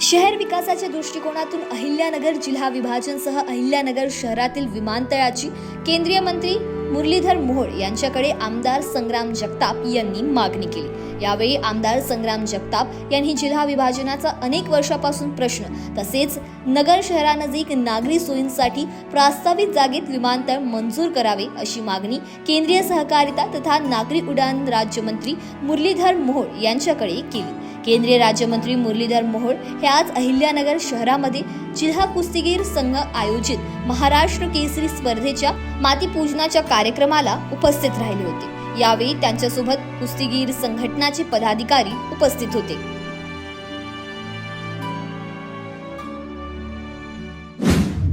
शहर विकासाच्या दृष्टिकोनातून अहिल्यानगर जिल्हा विभाजनसह अहिल्यानगर शहरातील विमानतळाची केंद्रीय मंत्री मुरलीधर मोहोळ यांच्याकडे आमदार संग्राम जगताप यांनी मागणी केली। यावेळी आमदार संग्राम जगताप यांनी जिल्हा विभाजनाचा अनेक वर्षापासून प्रश्न तसेच नगर शहरानजीक नागरी सोयींसाठी प्रस्तावित जागेत विमानतळ मंजूर करावे अशी मागणी केंद्रीय सहकारिता तथा नागरी उड्डाण राज्यमंत्री मुरलीधर मोहोळ यांच्याकडे केली। केंद्रीय राज्यमंत्री मुरलीधर मोहोळ हे आज अहिल्यानगर शहरामध्ये जिल्हा कुस्तीगीर संघ आयोजित महाराष्ट्र केसरी स्पर्धेच्या मातीपूजनाच्या कार्यक्रमाला उपस्थित राहिले होते। यावेळी त्यांच्यासोबत कुस्तीगीर संघटनाचे पदाधिकारी उपस्थित होते।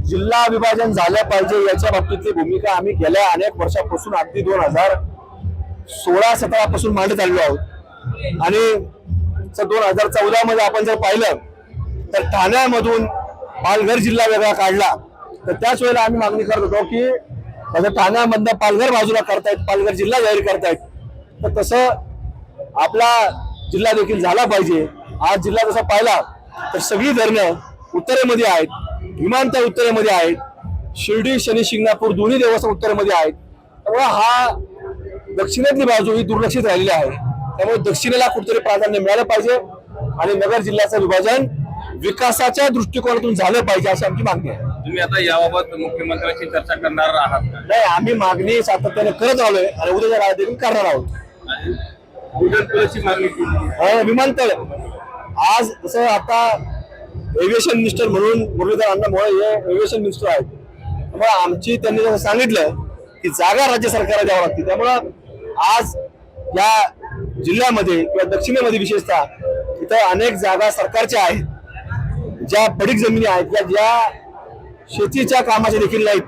जिल्हा विभाजन झालं पाहिजे याच्या बाबतीतली भूमिका आम्ही गेल्या अनेक वर्षापासून अगदी 2016-17 पासून मांडत आलेलो आहोत आणि 2014 मध्ये आपण जर पाहिलं तर ठाण्यामधून पालघर जिल्हा वेगळा काढला तर त्याच वेळेला आम्ही मागणी करत होतो की ठाण्यामधनं पालघर बाजूला करतायत, पालघर जिल्हा जाहीर करतायत, तर तसं आपला जिल्हा देखील झाला पाहिजे। आज जिल्हा जसा पाहिला तर सगळी धरणं उत्तरेमध्ये आहेत, विमानतळ उत्तरेमध्ये आहेत, शिर्डी शनी शिंगणापूर दोन्ही देवस्थान उत्तरेमध्ये आहेत, त्यामुळे हा दक्षिणेतली बाजू ही दुर्लक्षित राहिलेली आहे। त्यामुळे दक्षिणेला कुठेतरी प्राधान्य मिळालं पाहिजे आणि नगर जिल्ह्याचं विभाजन विकासाच्या दृष्टिकोनातून झालं पाहिजे अशी आमची मागणी आहे। तुम्ही आता याबाबत मुख्यमंत्र्यांशी चर्चा करणार आहात का? नाही, आम्ही मागणी सातत्याने करत आलोय आणि उद्याच्या रात्री देखील करणार आहोत। विमानतळ आज जसं आता एव्हिएशन मिनिस्टर म्हणून मुरलीधर अण्णा मोहोळ हे एव्हिएशन मिनिस्टर आहेत, त्यामुळे आमची त्यांनी जसं सांगितलं की जागा राज्य सरकारला द्यावं लागते, त्यामुळं आज या जिल्ह्यामध्ये किंवा दक्षिणेमध्ये विशेषतः इथं अनेक जागा सरकारच्या आहेत, ज्या पडीक जमिनी आहेत, ज्या शेतीच्या कामाच्या देखील नाहीत,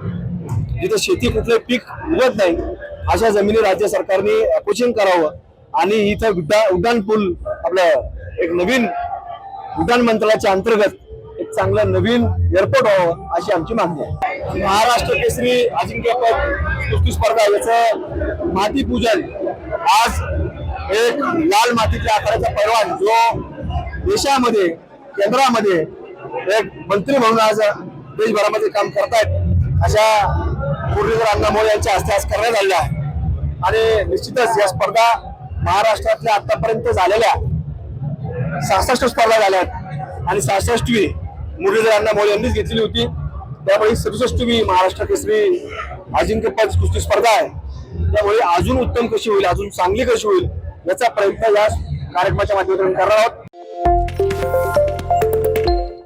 जिथे शेती कुठले पीक उगत नाही, अशा जमिनी राज्य सरकारने अपोजिशन करावं आणि इथं उड्डाण पूल आपलं एक नवीन उड्डाण मंत्रालयाच्या अंतर्गत एक चांगलं नवीन एअरपोर्ट व्हावं अशी आमची मागणी आहे। महाराष्ट्र केसरी अजिंक्यपद कुस्ती स्पर्धा याचं मातीपूजन आज एक लाल मातीच्या आकाराचा पैलवान जो देशामध्ये केंद्रामध्ये एक मंत्री म्हणून आज देशभरामध्ये काम करतायत अशा मुरलीधर अण्णा मोहोळ यांच्या हस्ते आज करण्यात आलेला आहे आणि निश्चितच या स्पर्धा महाराष्ट्रातल्या आतापर्यंत झालेल्या 66 स्पर्धा झाल्यात आणि 66वी मुरलीधर अण्णा मोहोळ यांनीच घेतलेली होती, त्यामुळे 67वी महाराष्ट्र केसरी अजिंक्यपद कुस्ती स्पर्धा आहे। त्यामुळे अजून उत्तम कशी होईल, अजून चांगली कशी होईल याचा प्रयत्न या कार्यक्रमाच्या माध्यमातून करणार आहोत।